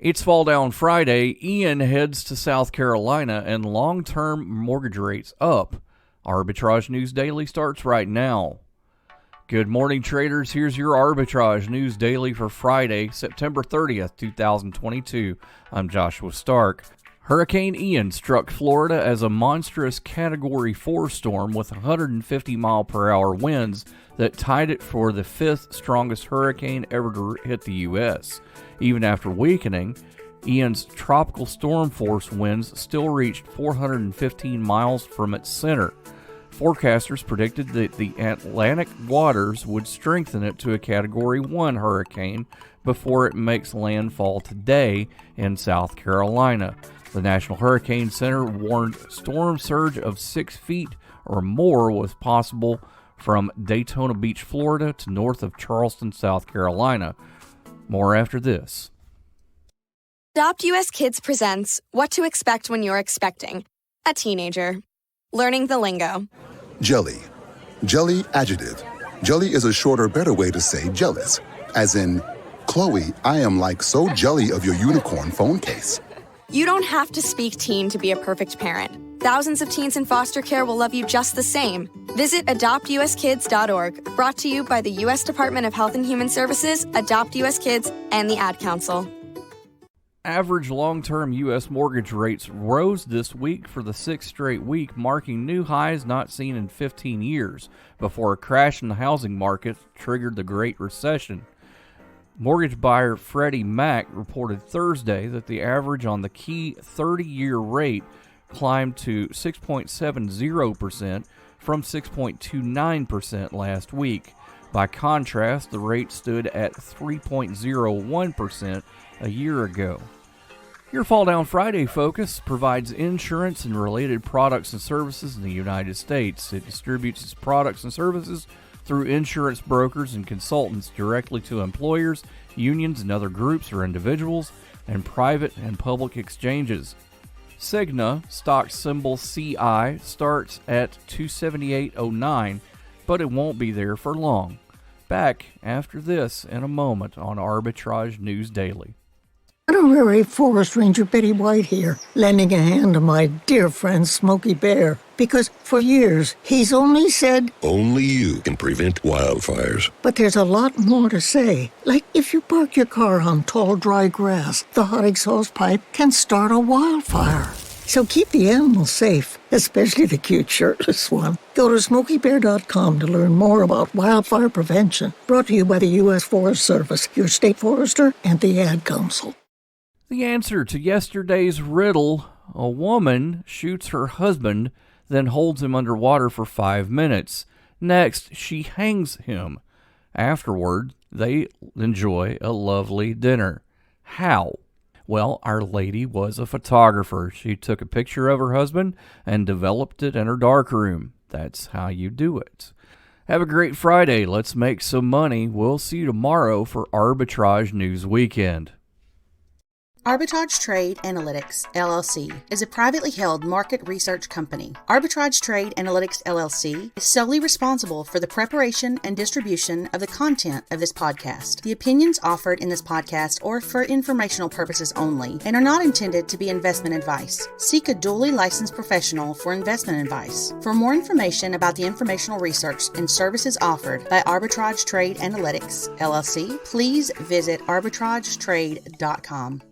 It's Fall Down Friday. Ian heads to South Carolina and long-term mortgage rates up. Arbitrage News Daily starts right now. Good morning, traders. Here's your Arbitrage News Daily for Friday, September 30th, 2022. I'm Joshua Stark. Hurricane Ian struck Florida as a monstrous Category 4 storm with 150-mile-per-hour winds that tied it for the fifth strongest hurricane ever to hit the U.S. Even after weakening, Ian's tropical storm force winds still reached 415 miles from its center. Forecasters predicted that the Atlantic waters would strengthen it to a Category 1 hurricane before it makes landfall today in South Carolina. The National Hurricane Center warned storm surge of 6 feet or more was possible from Daytona Beach, Florida to north of Charleston, South Carolina. More after this. Adopt US Kids presents What to Expect When You're Expecting a Teenager. Learning the lingo. Jelly. Jelly adjective. Jelly is a shorter, better way to say jealous. As in, Chloe, I am like so jelly of your unicorn phone case. You don't have to speak teen to be a perfect parent. Thousands of teens in foster care will love you just the same. Visit adoptuskids.org, brought to you by the U.S. Department of Health and Human Services, Adopt US Kids, and the Ad Council. Average long-term U.S. mortgage rates rose this week for the sixth straight week, marking new highs not seen in 15 years, before a crash in the housing market triggered the Great Recession. Mortgage buyer Freddie Mac reported Thursday that the average on the key 30-year rate climbed to 6.70% from 6.29% last week. By contrast, the rate stood at 3.01% a year ago. Your Fall Down Friday focus provides insurance and related products and services in the United States. It distributes its products and services through insurance brokers and consultants directly to employers, unions, and other groups or individuals, and private and public exchanges. Cigna, stock symbol CI, starts at $278.09, but it won't be there for long. Back after this in a moment on Arbitrage News Daily. Honorary Forest Ranger Betty White here, lending a hand to my dear friend Smokey Bear, because for years he's only said, only you can prevent wildfires. But there's a lot more to say. Like if you park your car on tall, dry grass, the hot exhaust pipe can start a wildfire. So keep the animals safe, especially the cute shirtless one. Go to SmokeyBear.com to learn more about wildfire prevention. Brought to you by the U.S. Forest Service, your state forester, and the Ad Council. The answer to yesterday's riddle: a woman shoots her husband, then holds him underwater for 5 minutes. Next, she hangs him. Afterward, they enjoy a lovely dinner. How? Well, Our Lady was a photographer. She took a picture of her husband and developed it in her darkroom. That's how you do it. Have a great Friday. Let's make some money. We'll see you tomorrow for Arbitrage News Weekend. Arbitrage Trade Analytics, LLC, is a privately held market research company. Arbitrage Trade Analytics, LLC, is solely responsible for the preparation and distribution of the content of this podcast. The opinions offered in this podcast are for informational purposes only and are not intended to be investment advice. Seek a duly licensed professional for investment advice. For more information about the informational research and services offered by Arbitrage Trade Analytics, LLC, please visit arbitragetrade.com.